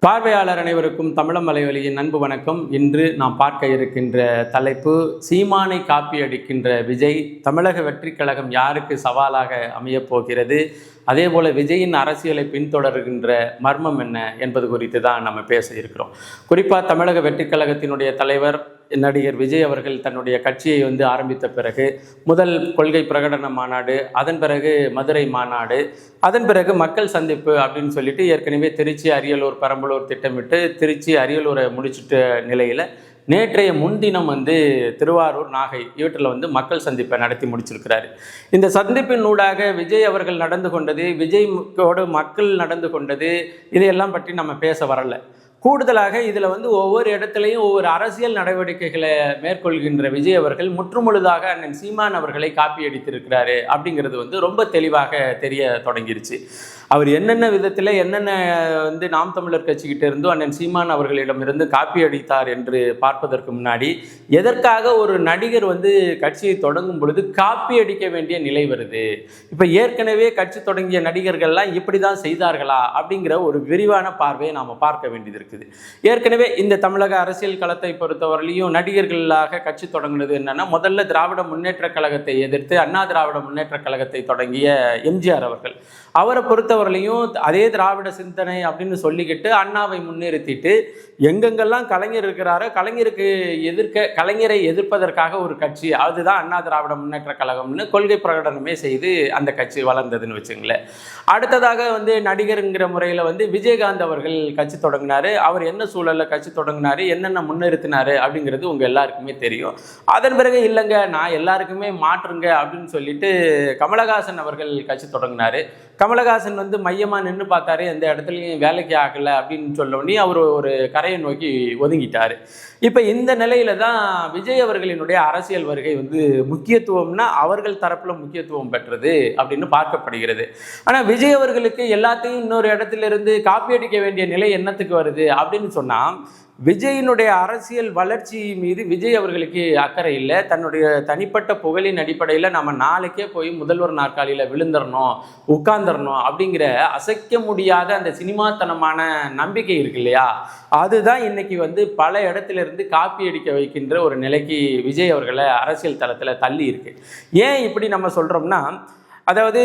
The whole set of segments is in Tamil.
பார்வையாளர் அனைவருக்கும் தமிழம் மலைவலியின் அன்பு வணக்கம். இன்று நாம் பார்க்க இருக்கின்ற தலைப்பு, சீமானை காப்பி அடிக்கின்ற விஜய், தமிழக வெற்றி கழகம் யாருக்கு சவாலாக அமையப் போகிறது, அதே போல் விஜயின் அரசியலை பின்தொடர்கின்ற மர்மம் என்ன என்பது குறித்து தான் நம்ம பேச இருக்கிறோம். குறிப்பாக தமிழக வெற்றி கழகத்தினுடைய தலைவர் நடிகர் விஜய் அவர்கள் தன்னுடைய கட்சியை ஆரம்பித்த பிறகு முதல் கொள்கை பிரகடன மாநாடு, அதன் பிறகு மதுரை மாநாடு, அதன் பிறகு மக்கள் சந்திப்பு அப்படின்னு சொல்லிட்டு ஏற்கனவே திருச்சி, அரியலூர், பெரம்பலூர் திட்டமிட்டு திருச்சி, அரியலூரை முடிச்சுட்ட நிலையில் நேற்றைய முன்தினம் திருவாரூர், நாகை இவற்றில் மக்கள் சந்திப்பை நடத்தி முடிச்சிருக்கிறாரு. இந்த சந்திப்பின் ஊடாக விஜய் அவர்கள் நடந்து கொண்டது, விஜயோடு மக்கள் நடந்து கொண்டது, இதையெல்லாம் பற்றி நம்ம பேச வரல. கூடுதலாக இதில் ஒவ்வொரு இடத்துலையும் ஒவ்வொரு அரசியல் நடவடிக்கைகளை மேற்கொள்கின்ற விஜய் அவர்கள் முற்றுமுழுதாக அண்ணன் சீமான் அவர்களை காப்பி அடித்திருக்கிறாரு அப்படிங்கிறது ரொம்ப தெளிவாக தெரிய தொடங்கிருச்சு. அவர் என்னென்ன விதத்தில் என்னென்ன நாம் தமிழர் கட்சிக்கிட்ட இருந்தோ அண்ணன் சீமான் அவர்களிடமிருந்து காப்பி அடித்தார் என்று பார்ப்பதற்கு முன்னாடி, எதற்காக ஒரு நடிகர் கட்சியை தொடங்கும் பொழுது காப்பி அடிக்க வேண்டிய நிலை வருது? இப்போ ஏற்கனவே கட்சி தொடங்கிய நடிகர்கள்லாம் இப்படி தான் செய்தார்களா அப்படிங்கிற ஒரு விரிவான பார்வையை நாம் பார்க்க வேண்டியது இருக்குது. ஏற்கனவே இந்த தமிழக அரசியல் களத்தை பொறுத்தவரையிலையும் நடிகர்களாக கட்சி தொடங்கினது என்னன்னா, முதல்ல திராவிட முன்னேற்ற கழகத்தை எதிர்த்து அண்ணா திராவிட முன்னேற்ற கழகத்தை தொடங்கிய எம்ஜிஆர் அவர்கள், அவரை பொறுத்தவரையிலையும் அதே திராவிட சிந்தனை அப்படின்னு சொல்லிக்கிட்டு அண்ணாவை முன்னிறுத்திட்டு எங்கெங்கெல்லாம் கலைஞர் இருக்கிறாரோ கலைஞரை எதிர்ப்பதற்காக ஒரு கட்சி, அதுதான் அண்ணா திராவிட முன்னேற்ற கழகம்னு கொள்கை பிரகடனமே செய்து அந்த கட்சி வளர்ந்ததுன்னு வச்சுங்களேன். அடுத்ததாக நடிகருங்கிற முறையில் விஜயகாந்த் அவர்கள் கட்சி தொடங்கினாரு. அவர் என்ன சூழலில் கட்சி தொடங்கினாரு, என்னென்ன முன்னிறுத்தினாரு அப்படிங்கிறது உங்கள் எல்லாருக்குமே தெரியும். அதன் பிறகு இல்லைங்க நான் எல்லாருக்குமே மாற்றுங்க அப்படின்னு சொல்லிட்டு கமலஹாசன் அவர்கள் கட்சி தொடங்கினாரு. கமலஹாசன் மையமாக நின்று பார்த்தாரு, எந்த இடத்துலையும் வேலைக்கு ஆகலை அப்படின்னு சொல்லி அவர் ஒரு கரையை நோக்கி ஒதுங்கிட்டார். இப்போ இந்த நிலையில தான் விஜய் அவர்களினுடைய அரசியல் வருகை முக்கியத்துவம்னா அவர்கள் தரப்பில் முக்கியத்துவம் பெற்றது அப்படின்னு பார்க்கப்படுகிறது. ஆனால் விஜய் அவர்களுக்கு எல்லாத்தையும் இன்னொரு இடத்துல இருந்து காப்பி அடிக்க வேண்டிய நிலை என்னத்துக்கு வருது அப்படின்னு சொன்னால், விஜயினுடைய அரசியல் வளர்ச்சி மீது விஜய் அவர்களுக்கு அக்கறை இல்லை. தன்னுடைய தனிப்பட்ட புகழின் அடிப்படையில் நம்ம நாளைக்கே போய் முதல்வர் நாற்காலியில் விழுந்துடணும், உட்கார்ந்துடணும் அப்படிங்கிற அசைக்க முடியாத அந்த சினிமாத்தனமான நம்பிக்கை இருக்கு இல்லையா, அதுதான் இன்னைக்கு பல இடத்துல இருந்து காப்பி அடிக்க வைக்கின்ற ஒரு நிலைக்கு விஜய் அவர்களை அரசியல் தளத்தில் தள்ளி இருக்கு. ஏன் இப்படி நம்ம சொல்கிறோம்னா, அதாவது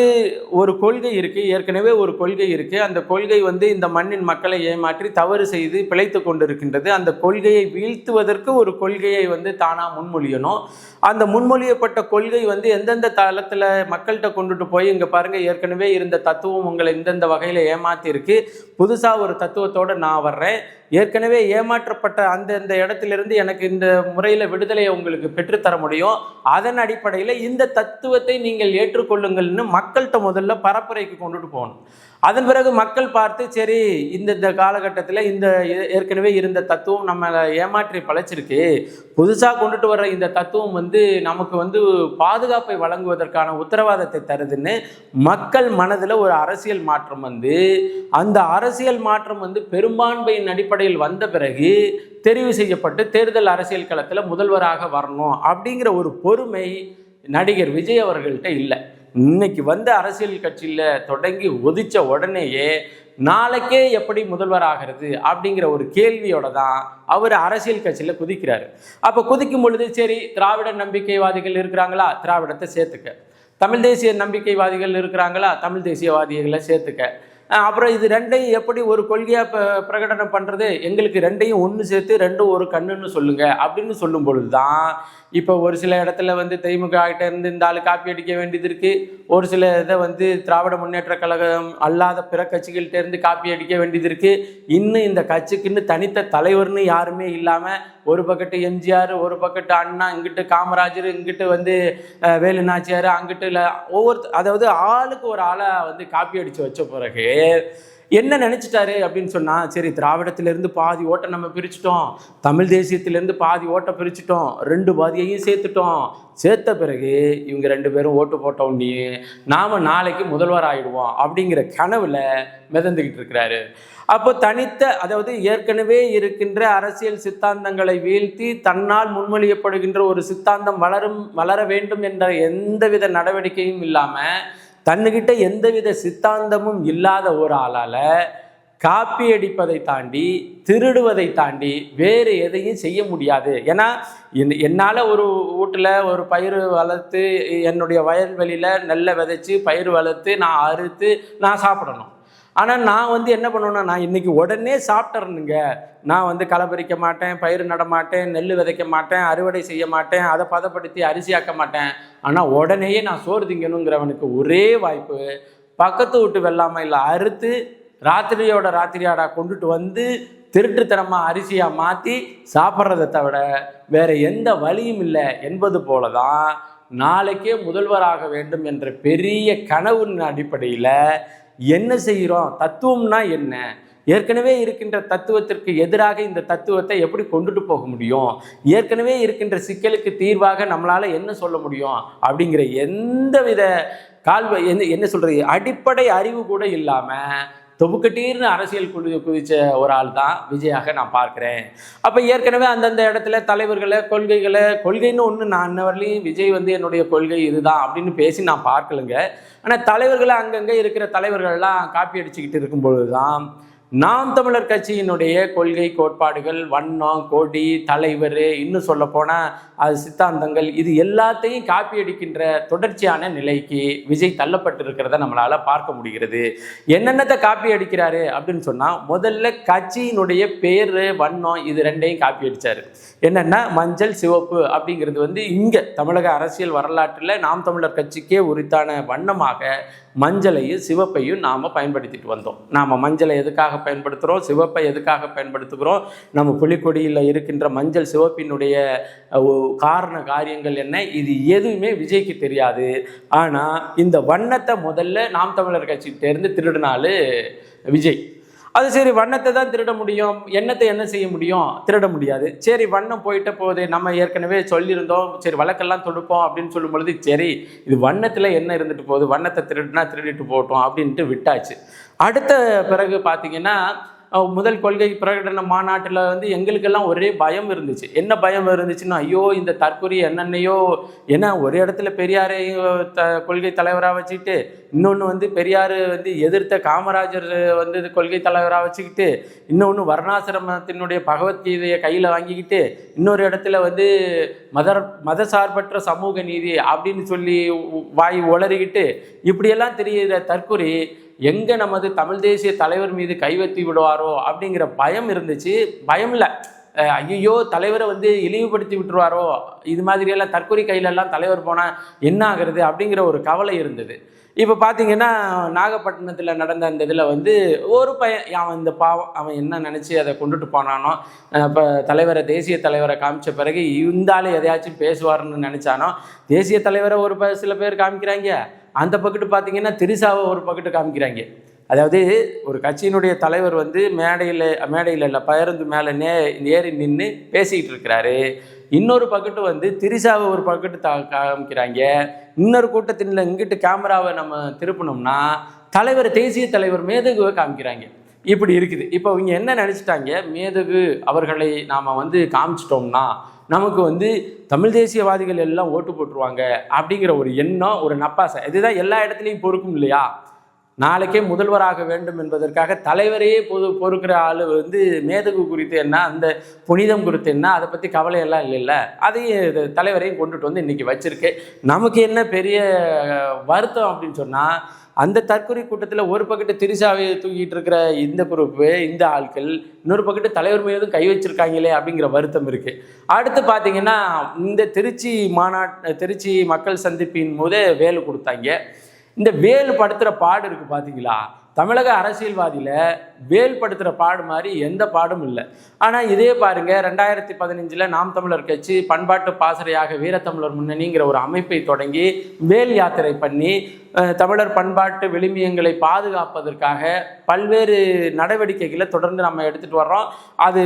ஒரு கொள்கை இருக்குது, ஏற்கனவே ஒரு கொள்கை இருக்குது. அந்த கொள்கை இந்த மண்ணின் மக்களை ஏமாற்றி தவறு செய்து பிழைத்து கொண்டிருக்கின்றது. அந்த கொள்கையை வீழ்த்துவதற்கு ஒரு கொள்கையை தானாக முன்மொழியணும். அந்த முன்மொழியப்பட்ட கொள்கை எந்தெந்த தளத்தில் மக்கள்கிட்ட கொண்டுட்டு போய், இங்கே பாருங்கள் ஏற்கனவே இருந்த தத்துவம் உங்களை இந்தந்த வகையில் ஏமாற்றிருக்கு, புதுசாக ஒரு தத்துவத்தோடு நான் வர்றேன், ஏற்கனவே ஏமாற்றப்பட்ட அந்த இடத்திலிருந்து எனக்கு இந்த முறையில் விடுதலையை உங்களுக்கு பெற்றுத்தர முடியும், அதன் அடிப்படையில் இந்த தத்துவத்தை நீங்கள் ஏற்றுக்கொள்ளுங்கள்னு மக்கள்கிட்ட முதல்ல பரப்புரைக்கு கொண்டுட்டு போகணும். அதன் பிறகு மக்கள் பார்த்து, சரி இந்த காலகட்டத்தில் இந்த ஏற்கனவே இருந்த தத்துவம் நம்ம ஏமாற்றி பழைச்சிருக்கு, புதுசாக கொண்டுட்டு வர்ற இந்த தத்துவம் நமக்கு பாதுகாப்பை வழங்குவதற்கான உத்தரவாதத்தை தருதுன்னு மக்கள் மனதில் ஒரு அரசியல் மாற்றம் அந்த அரசியல் மாற்றம் பெரும்பான்மையின் அடிப்படையில் வந்த பிறகு தெரிவு செய்யப்பட்டு தேர்தல் அரசியல் களத்தில் முதல்வராக வரணும் அப்படிங்கிற ஒரு பொறுமை நடிகர் விஜய் அவர்கள்ட்ட இல்லை. இன்னைக்கு அரசியல் கட்சியில் தொடங்கி ஒதிச்ச உடனேயே நாளைக்கே எப்படி முதல்வர் ஆகிறது அப்படிங்கிற ஒரு கேள்வியோட தான் அவர் அரசியல் கட்சியில் குதிக்கிறாரு. அப்போ குதிக்கும் பொழுது, சரி திராவிட நம்பிக்கைவாதிகள் இருக்கிறாங்களா, திராவிடத்தை சேர்த்துக்க, தமிழ் தேசிய நம்பிக்கைவாதிகள் இருக்கிறாங்களா, தமிழ் தேசியவாதிகளை சேர்த்துக்க, அப்புறம் இது ரெண்டையும் எப்படி ஒரு கொள்கையாக பிரகடனம் பண்ணுறது, எங்களுக்கு ரெண்டையும் ஒன்று சேர்த்து ரெண்டும் ஒரு கண்ணுன்னு சொல்லுங்க அப்படின்னு சொல்லும் பொழுது தான் இப்போ ஒரு சில இடத்துல திமுக கிட்ட இருந்து இந்த ஆள் காப்பி அடிக்க வேண்டியது இருக்குது, ஒரு சில இதை திராவிட முன்னேற்ற கழகம் அல்லாத பிற கட்சிகள்கிட்ட இருந்து காப்பி அடிக்க வேண்டியது இருக்குது. இன்னும் இந்த கட்சிக்குன்னு தனித்த தலைவர்னு யாருமே இல்லாமல் ஒரு பக்கத்து எம்ஜிஆர், ஒரு பக்கத்து அண்ணா, இங்கிட்டு காமராஜர், இங்கிட்டு வேலு நாச்சியார், அங்கிட்டு இல்லை அதாவது ஆளுக்கு ஒரு ஆளை காப்பி அடித்து வச்ச பிறகு என்ன நினச்சிட்டாரு அப்படின்னு சொன்னால், சரி திராவிடத்திலேருந்து பாதி ஓட்டை நம்ம பிரிச்சுட்டோம், தமிழ் தேசியத்திலேருந்து பாதி ஓட்டை பிரிச்சுட்டோம், 2 பாதியையும் சேர்த்துட்டோம், சேர்த்த பிறகு இவங்க 2 பேரும் ஓட்டு போட்டோன்னே நாம் நாளைக்கு முதல்வர் ஆகிடுவோம் அப்படிங்கிற கனவில் மிதந்துக்கிட்டு இருக்கிறாரு. அப்போ அதாவது ஏற்கனவே இருக்கின்ற அரசியல் சித்தாந்தங்களை வீழ்த்தி தன்னால் முன்மொழியப்படுகின்ற ஒரு சித்தாந்தம் வளர வேண்டும் என்ற எந்தவித நடவடிக்கையும் இல்லாமல், தன்னுகிட்ட எந்தவித சித்தாந்தமும் இல்லாத ஒரு ஆளால் காப்பி அடிப்பதை தாண்டி திருடுவதை தாண்டி வேறு எதையும் செய்ய முடியாது. ஏன்னா என்னால் ஒரு வீட்டில் ஒரு பயிர் வளர்த்து என்னுடைய வயல்வெளியில் நெல்லை விதைச்சி பயிர் வளர்த்து நான் அறுத்து நான் சாப்பிடணும். ஆனால் நான் என்ன பண்ணுவேன்னா, நான் இன்றைக்கி உடனே சாப்பிட்றேனுங்க. நான் களை பறிக்க மாட்டேன், பயிர் நட மாட்டேன், நெல் விதைக்க மாட்டேன், அறுவடை செய்ய மாட்டேன், அதை பதப்படுத்தி அரிசியாக்க மாட்டேன். ஆனால் உடனேயே நான் சோறு திங்கணுங்கிறவனுக்கு ஒரே வாய்ப்பு, பக்கத்து வீட்டு வெள்ளாமையில் அறுத்து ராத்திரியோட ராத்திரியாடா கொண்டுட்டு திருட்டுத்தனமாக அரிசியாக மாற்றி சாப்பிட்றதை தவிர வேறு எந்த வழியும் இல்லை என்பது போல தான் நாளைக்கே முதல்வராக வேண்டும் என்ற பெரிய கனவின் அடிப்படையில் என்ன செய்கிறோம்? தத்துவம்னா என்ன? ஏற்கனவே இருக்கின்ற தத்துவத்திற்கு எதிராக இந்த தத்துவத்தை எப்படி கொண்டுட்டு போக முடியும்? ஏற்கனவே இருக்கின்ற சிக்கலுக்கு தீர்வாக நம்மளால் என்ன சொல்ல முடியும்? அப்படிங்கிற எந்தவித என்ன சொல்கிறது, அடிப்படை அறிவு கூட இல்லாமல் தொபுக்கட்டீர்னு அரசியல் குதிச்ச ஒரு ஆள் தான் விஜயாக நான் பார்க்குறேன். அப்போ ஏற்கனவே அந்தந்த இடத்துல தலைவர்களை கொள்கைன்னு ஒன்று நான் இன்னவரையிலையும் விஜய் என்னுடைய கொள்கை இதுதான் அப்படின்னு பேசி நான் பார்க்கலுங்க. ஆனால் தலைவர்களை அங்கங்கே இருக்கிற தலைவர்கள்லாம் காப்பி அடிச்சுக்கிட்டு இருக்கும்பொழுது தான் நாம் தமிழர் கட்சியினுடைய கொள்கை கோட்பாடுகள், வண்ணம், கொடி, தலைவர், இன்னும் சொல்ல போனால் அது சித்தாந்தங்கள், இது எல்லாத்தையும் காப்பி அடிக்கின்ற தொடர்ச்சியான நிலைக்கு விஜய் தள்ளப்பட்டிருக்கிறத நம்மளால் பார்க்க முடிகிறது. என்னென்னத்தை காப்பி அடிக்கிறாரு அப்படின்னு சொன்னால், முதல்ல கட்சியினுடைய பேர், வண்ணம், இது ரெண்டையும் காப்பி அடித்தார். என்னென்னா மஞ்சள் சிவப்பு அப்படிங்கிறது இங்கே தமிழக அரசியல் வரலாற்றில் நாம் தமிழர் கட்சிக்கே உரித்தான வண்ணமாக மஞ்சளையும் சிவப்பையும் நாம் பயன்படுத்திட்டு வந்தோம். நாம் மஞ்சளை எதுக்காக பயன்படுத்துகிறோம், சிவப்பை எதுக்காக பயன்படுத்துகிறோம், நம்ம புலிக்கொடியில் இருக்கின்ற மஞ்சள் சிவப்பினுடைய காரண காரியங்கள் என்ன, இது எதுவுமே விஜய்க்கு தெரியாது. ஆனால் இந்த வண்ணத்தை முதல்ல நாம் தமிழர் கட்சிகிட்டேருந்து திருடினாலு விஜய். அது சரி, வண்ணத்தை தான் திருட முடியும், எண்ணத்தை என்ன செய்ய முடியும்? திருட முடியாது. சரி, வண்ணம் போயிட்ட போது நம்ம ஏற்கனவே சொல்லியிருந்தோம், சரி வழக்கெல்லாம் தொடுப்போம் அப்படின்னு சொல்லும் பொழுது, சரி இது வண்ணத்தில் என்ன இருந்துட்டு போகுது, வண்ணத்தை திருடுனா திருடிட்டு போட்டோம் அப்படின்ட்டு விட்டாச்சு. அடுத்த பிறகு பார்த்தீங்கன்னா, முதல் கொள்கை பிரகடன மாநாட்டில் எங்களுக்கெல்லாம் ஒரே பயம் இருந்துச்சு. என்ன பயம் இருந்துச்சுன்னா, ஐயோ இந்த தற்கொலை என்னென்னையோ, ஏன்னா ஒரு இடத்துல பெரியாரை கொள்கை தலைவராக வச்சுக்கிட்டு, இன்னொன்று பெரியார் எதிர்த்த காமராஜர் கொள்கை தலைவராக வச்சுக்கிட்டு, இன்னொன்று வர்ணாசிரமத்தினுடைய பகவத்கீதையை கையில் வாங்கிக்கிட்டு, இன்னொரு இடத்துல மதசார்பற்ற சமூக நீதி அப்படின்னு சொல்லி வாய் உளறிக்கிட்டு இப்படியெல்லாம் தெரிகிற தற்கொலை எங்கே நமது தமிழ் தேசிய தலைவர் மீது கைவத்தி விடுவாரோ அப்படிங்கிற பயம் இருந்துச்சு. பயம் இல்லை, ஐயோ தலைவரை இழிவுபடுத்தி விட்டுருவாரோ, இது மாதிரியெல்லாம் தற்கொலை கையிலெல்லாம் தலைவர் போனால் என்ன ஆகிறது அப்படிங்கிற ஒரு கவலை இருந்தது. இப்போ பார்த்தீங்கன்னா, நாகப்பட்டினத்தில் நடந்த அந்த இதில் ஒரு பையன், அவன் இந்த பாவம், அவன் என்ன நினச்சி அதை கொண்டுட்டு போனானோ, இப்போ தலைவரை தேசிய தலைவரை காமிச்ச பிறகு இருந்தாலும் எதையாச்சும் பேசுவார்னு நினச்சானோ, தேசிய தலைவரை ஒரு சில பேர் காமிக்கிறாங்க, அந்த பக்கெட்டு பார்த்தீங்கன்னா திரிசாவை ஒரு பக்கெட்டு காமிக்கிறாங்க. அதாவது ஒரு கட்சியினுடைய தலைவர் மேடையில் இல்லை பேருந்து மேலே ஏறி நின்று பேசிக்கிட்டு இருக்கிறாரு, இன்னொரு பக்கெட்டு திரிசாவை ஒரு பக்கெட்டு காமிக்கிறாங்க. இன்னொரு கூட்டத்தில் இங்கிட்டு கேமராவை நம்ம திருப்பினோம்னா தலைவர், தேசிய தலைவர் மேதகுவை காமிக்கிறாங்க. இப்படி இருக்குது. இப்போ இவங்க என்ன நினச்சிட்டாங்க, மேதகு அவர்களை நாம் காமிச்சிட்டோம்னா நமக்கு தமிழ் தேசியவாதிகள் எல்லாம் ஓட்டு போட்டுருவாங்க அப்படிங்கிற ஒரு எண்ணம், ஒரு நப்பாசை, இதுதான் எல்லா இடத்துலையும் பொறுக்கும் இல்லையா? நாளைக்கே முதல்வராக வேண்டும் என்பதற்காக தலைவரையே பொறுக்கிற ஆள் மேதகு குறித்து என்ன, அந்த புனிதம் குறித்து என்ன, அதை பற்றி கவலையெல்லாம் இல்லைல்ல, அதையும் தலைவரையும் கொண்டுட்டு இன்றைக்கி வச்சுருக்கு. நமக்கு என்ன பெரிய வருத்தம் அப்படின்னு சொன்னால், அந்த தற்கொலை கூட்டத்தில் ஒரு பக்கெட்டு திரிசாவை தூக்கிட்டு இருக்கிற இந்த குரூப்பு, இந்த ஆட்கள், இன்னொரு பக்கெட்டு தலைவர் மீதும் கை வச்சிருக்காங்களே அப்படிங்கிற வருத்தம் இருக்குது. அடுத்து பார்த்தீங்கன்னா, இந்த திருச்சி மக்கள் சந்திப்பின் போதே வேலு கொடுத்தாங்க. இந்த வேல் படுத்துகிற பாடு இருக்குது பார்த்தீங்களா, தமிழக அரசியல்வாதியில் வேல் படுத்துகிற பாடு மாதிரி எந்த பாடும் இல்லை. ஆனால் இதே பாருங்கள், 2015 நாம் தமிழர் கட்சி பண்பாட்டு பாசறையாக வீரத்தமிழர் முன்னணிங்கிற ஒரு அமைப்பை தொடங்கி வேல் யாத்திரை பண்ணி தமிழர் பண்பாட்டு விழுமியங்களை பாதுகாப்பதற்காக பல்வேறு நடவடிக்கைகளை தொடர்ந்து நம்ம எடுத்துகிட்டு வர்றோம். அது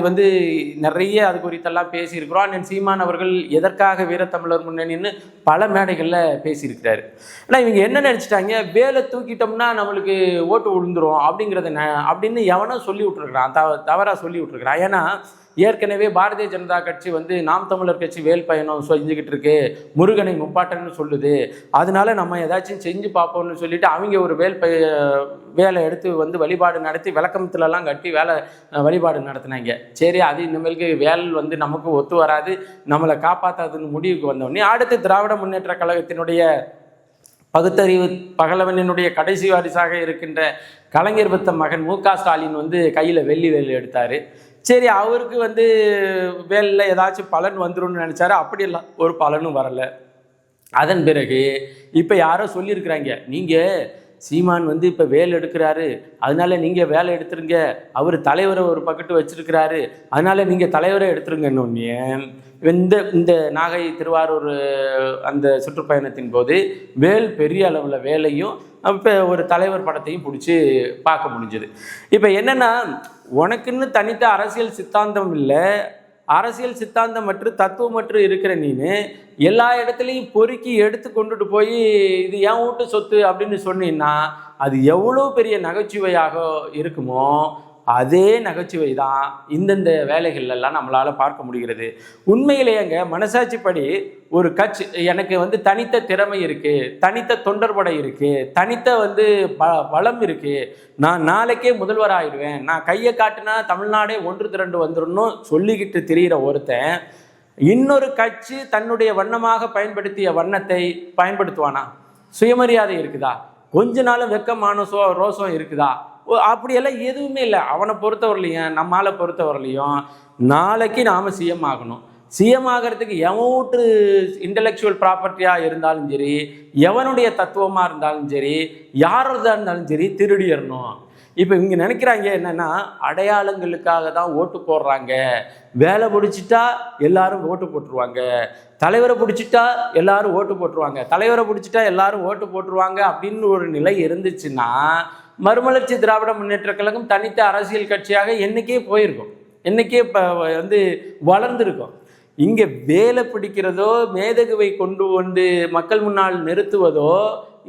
நிறைய அது குறித்தெல்லாம் பேசியிருக்கிறோம். அண்ணன் சீமான் அவர்கள் எதற்காக வீரத்தமிழர் முன்னணின்னு பல மேடைகளில் பேசியிருக்கிறாரு. ஆனால் இவங்க என்ன நினச்சிட்டாங்க, வேலை தூக்கிட்டோம்னா நம்மளுக்கு ஓட்டு விழுந்துரும் அப்படின்னு எவனோ சொல்லி விட்டுருக்குறான், தவறாக சொல்லி விட்டுருக்குறான். ஏன்னா ஏற்கனவே பாரதிய ஜனதா கட்சி வந்து நாம் தமிழர் கட்சி வேல் பயணம் செஞ்சுக்கிட்டு இருக்கு, முருகனை முப்பாட்டன்னு சொல்லுது, அதனால நம்ம ஏதாச்சும் செஞ்சு பார்ப்போம்னு சொல்லிட்டு அவங்க ஒரு வேலை எடுத்து வந்து வழிபாடு நடத்தி விளக்கமத்துலலாம் கட்டி வழிபாடு நடத்தினாங்க. சரி, அது இனிமேலுக்கு வேல் வந்து நமக்கு ஒத்து வராது, நம்மளை காப்பாற்றாதுன்னு முடிவுக்கு வந்தோடனே அடுத்து திராவிட முன்னேற்ற கழகத்தினுடைய பகுத்தறிவு பகலவனினுடைய கடைசி வாரிசாக இருக்கின்ற கலைஞர் பெத்த மகன் மு க ஸ்டாலின் வந்து கையில் வெள்ளி வேல் எடுத்தார். சரி, அவருக்கு வந்து வேலில் ஏதாச்சும் பலன் வந்துடும் நினச்சாரு. அப்படியெல்லாம் ஒரு பலனும் வரலை. அதன் பிறகு இப்போ யாரோ சொல்லியிருக்கிறாங்க, நீங்கள் சீமான் வந்து இப்போ வேலை எடுக்கிறாரு, அதனால நீங்கள் வேலை எடுத்துருங்க, அவர் தலைவரை ஒரு பக்கத்து வச்சிருக்கிறாரு, அதனால நீங்கள் தலைவரை எடுத்துருங்கன்னு இந்த நாகை திருவாரூர் அந்த சுற்றுப்பயணத்தின் போது வேல் பெரிய அளவில் வேலையும் இப்போ ஒரு தலைவர் படத்தையும் பிடிச்சி பார்க்க முடிஞ்சது. இப்போ என்னென்னா, உனக்குன்னு தனித்த அரசியல் சித்தாந்தம் இல்லை, அரசியல் சித்தாந்தம் மற்றும் தத்துவம் மற்றும் இருக்கிற நீனு எல்லா இடத்துலையும் பொறுக்கி எடுத்து கொண்டுட்டு போய் இது என் வீட்டு சொத்து அப்படின்னு சொன்னீங்கன்னா அது எவ்வளோ பெரிய நகைச்சுவையாக இருக்குமோ அதே நகைச்சுவை தான் இந்தந்த வேலைகள்லாம் நம்மளால் பார்க்க முடிகிறது. உண்மையிலேயேங்க மனசாட்சிப்படி ஒரு கட்சி எனக்கு வந்து தனித்த திறமை இருக்குது, தனித்த தொண்டர்படை இருக்குது, தனித்த வந்து பலம் இருக்குது, நான் நாளைக்கே முதல்வர் ஆயிடுவேன், நான் கையை காட்டினா தமிழ்நாடே ஒன்று திரண்டு வந்துடணும் சொல்லிக்கிட்டு திரிகிற ஒருத்தன் இன்னொரு கட்சி தன்னுடைய வண்ணமாக பயன்படுத்திய வண்ணத்தை பயன்படுத்துவானா? சுயமரியாதை இருக்குதா? கொஞ்ச நாளும் வெக்கமான ரோசம் இருக்குதா? அப்படியெல்லாம் எதுவுமே இல்லை. அவனை பொறுத்தவரையிலையும் நம்மால பொறுத்தவரையிலையும் நாளைக்கு நாம் சிஎம் ஆகணும். சிஎம் ஆகிறதுக்கு எவனூற்று இன்டலெக்சுவல் ப்ராப்பர்ட்டியாக இருந்தாலும் சரி, எவனுடைய தத்துவமாக இருந்தாலும் சரி, யாரதாக இருந்தாலும் சரி திருடிடணும். இப்போ இவங்க நினைக்கிறாங்க என்னென்னா, அடையாளங்களுக்காக தான் ஓட்டு போடுறாங்க, வேலை பிடிச்சிட்டா எல்லாரும் ஓட்டு போட்டுருவாங்க, தலைவரை பிடிச்சிட்டா எல்லாரும் ஓட்டு போட்டுருவாங்க, தலைவரை பிடிச்சிட்டா எல்லாரும் ஓட்டு போட்டுருவாங்க அப்படின்னு ஒரு நிலை இருந்துச்சுன்னா மறுமலர்ச்சி திராவிட முன்னேற்ற கழகம் தனித்த அரசியல் கட்சியாக என்னைக்கே போயிருக்கும், என்னைக்கே இப்போ வந்து வளர்ந்துருக்கும். இங்கே வேலை பிடிக்கிறதோ மேதகுவை கொண்டு வந்து மக்கள் முன்னால் நிறுத்துவதோ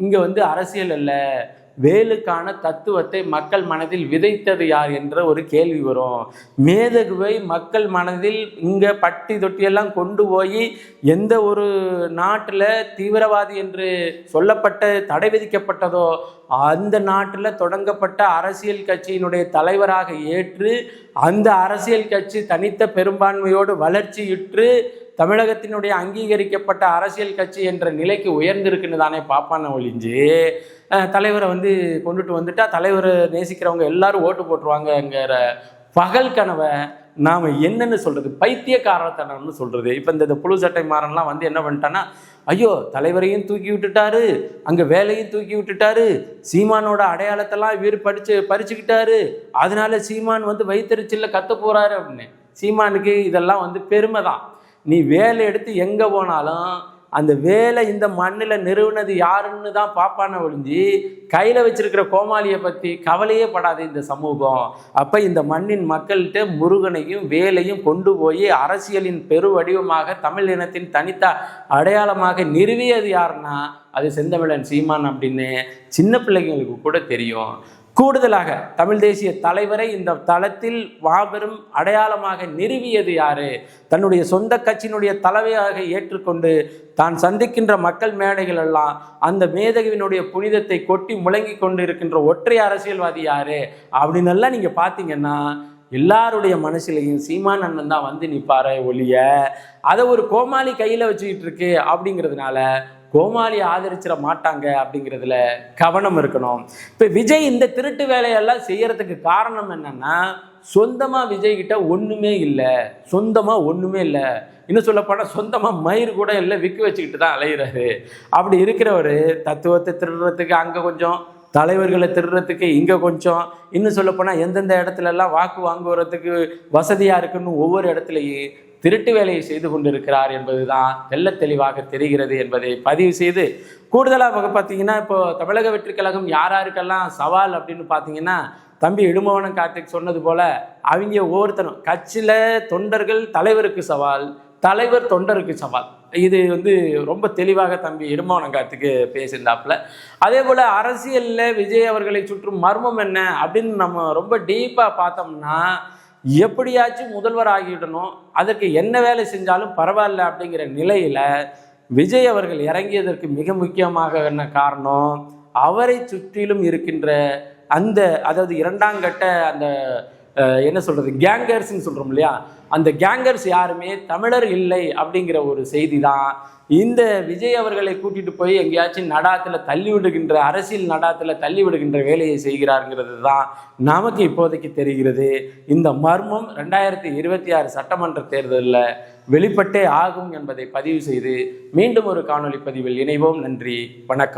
இங்கே வந்து அரசியல் அல்ல. வேலுக்கான தத்துவத்தை மக்கள் மனதில் விதைத்தது யார் என்ற ஒரு கேள்வி வரும். மேதகுவை மக்கள் மனதில் இங்கே பட்டி தொட்டியெல்லாம் கொண்டு போய் எந்த ஒரு நாட்டில் தீவிரவாதி என்று சொல்லப்பட்ட தடை விதிக்கப்பட்டதோ அந்த நாட்டில் தொடங்கப்பட்ட அரசியல் கட்சியினுடைய தலைவராக ஏற்று அந்த அரசியல் கட்சி தனித்த பெரும்பான்மையோடு வளர்ச்சியுற்று தமிழகத்தினுடைய அங்கீகரிக்கப்பட்ட அரசியல் கட்சி என்ற நிலைக்கு உயர்ந்திருக்குன்னு தானே பார்ப்பான ஒழிஞ்சு தலைவரை வந்து கொண்டுட்டு வந்துட்டா தலைவரை நேசிக்கிறவங்க எல்லாரும் ஓட்டு போட்டுருவாங்கங்கிற பகல் கனவை நாம் என்னன்னு சொல்கிறது, பைத்தியக்காரத்தனம்னு சொல்கிறது. இப்போ இந்த புழு சட்டை மாறன்லாம் வந்து என்ன பண்ணிட்டான்னா, ஐயோ தலைவரையும் தூக்கி விட்டுட்டாரு, அங்கே வேலையும் தூக்கி விட்டுட்டாரு, சீமானோட அடையாளத்தெல்லாம் இவர் பறிச்சுக்கிட்டாரு, அதனால சீமான் வந்து வயிற்றுச்சலில் கத்த போகிறாரு அப்படின்னு. சீமானுக்கு இதெல்லாம் வந்து பெருமை தான். நீ வேலை எடுத்து எங்கே போனாலும் அந்த வேலை இந்த மண்ணில் நிறுவனது யாருன்னு தான் பார்ப்பான ஒழிஞ்சு கையில் வச்சிருக்கிற கோமாளியை பற்றி கவலையே படாது இந்த சமூகம். அப்போ இந்த மண்ணின் மக்கள்கிட்ட முருகனையும் வேலையும் கொண்டு போய் அரசியலின் பெரு வடிவமாக தமிழ் இனத்தின் தனித்த அடையாளமாக நிறுவியது யாருன்னா அது செந்தமிழன் சீமான் அப்படின்னு சின்ன பிள்ளைங்களுக்கு கூட தெரியும். கூடுதலாக தமிழ் தேசிய தலைவரை இந்த தளத்தில் மாபெரும் அடையாளமாக நிறுவியது யாரு? தன்னுடைய சொந்த கட்சியினுடைய தலைவையாக ஏற்றுக்கொண்டு தான் சந்திக்கின்ற மக்கள் மேடைகள் எல்லாம் அந்த மேதகுவினுடைய புனிதத்தை கொட்டி முழங்கி கொண்டு இருக்கின்ற ஒற்றை அரசியல்வாதி யாரு அப்படின்னு எல்லாம் நீங்க பார்த்தீங்கன்னா எல்லாருடைய மனசுலையும் சீமான் அண்ணன் தான் வந்து நிற்பாரு ஒழிய அதை ஒரு கோமாளி கையில் வச்சுக்கிட்டு இருக்கு அப்படிங்கிறதுனால கோமாளி ஆதரிச்சிட மாட்டாங்க அப்படிங்கிறதுல கவனம் இருக்கணும். இப்போ விஜய் இந்த திருட்டு வேலையெல்லாம் செய்யறதுக்கு காரணம் என்னன்னா, சொந்தமாக விஜய் கிட்ட ஒன்றுமே இல்லை, சொந்தமாக ஒன்றுமே இல்லை, இன்னும் சொல்லப்போனால் சொந்தமாக மயிர் கூட இல்லை, விற்க வச்சுக்கிட்டு தான் அலைகிறாரு. அப்படி இருக்கிறவர் தத்துவத்தை திருடுறதுக்கு அங்கே கொஞ்சம், தலைவர்களை திருடுறதுக்கு இங்கே கொஞ்சம், இன்னும் சொல்லப்போனால் எந்தெந்த இடத்துலலாம் வாக்கு வாங்குவதுக்கு வசதியாக இருக்குன்னு ஒவ்வொரு இடத்துலையும் திருட்டு வேலையை செய்து கொண்டிருக்கிறார் என்பதுதான் தெள்ள தெளிவாக தெரிகிறது என்பதை பதிவு செய்து, கூடுதலாக பார்த்தீங்கன்னா இப்போ தமிழக வெற்றி கழகம் யாருக்கெல்லாம் சவால் அப்படின்னு பார்த்தீங்கன்னா, தம்பி இடும்பவனம் கார்த்திக் சொன்னது போல அவங்க ஒவ்வொருத்தரும் கட்சியில் தொண்டர்கள் தலைவருக்கு சவால், தலைவர் தொண்டருக்கு சவால். இது வந்து ரொம்ப தெளிவாக தம்பி இடும்பவனம் கார்த்திக்கு பேசியிருந்தாப்புல. அதே போல் அரசியலில் விஜய் அவர்களை சுற்றும் மர்மம் என்ன அப்படின்னு நம்ம ரொம்ப டீப்பாக பார்த்தோம்னா, எப்படியாச்சும் முதல்வர் ஆகிடணும், அதற்கு என்ன வேலை செஞ்சாலும் பரவாயில்ல அப்படிங்கிற நிலையில் விஜய் அவர்கள் இறங்கியதற்கு மிக முக்கியமாக என்ன காரணம், அவரை சுற்றிலும் இருக்கின்ற அந்த, அதாவது இரண்டாம் கட்ட அந்த என்ன சொல்கிறது, கேங்கர்ஸ்ன்னு சொல்கிறோம் இல்லையா, அந்த கேங்கர்ஸ் யாருமே தமிழர் இல்லை அப்படிங்கிற ஒரு செய்தி தான் இந்த விஜய் அவர்களை கூட்டிகிட்டு போய் எங்கேயாச்சும் நடாத்தில் தள்ளி விடுகின்ற, அரசியல் நடாத்தில் தள்ளி விடுகின்ற வேலையை செய்கிறாருங்கிறது தான் நமக்கு இப்போதைக்கு தெரிகிறது. இந்த மர்மம் 2026 சட்டமன்ற தேர்தலில் வெளிப்பட்டே ஆகும் என்பதை பதிவு செய்து மீண்டும் ஒரு காணொளி பதிவில் இணைவோம். நன்றி, வணக்கம்.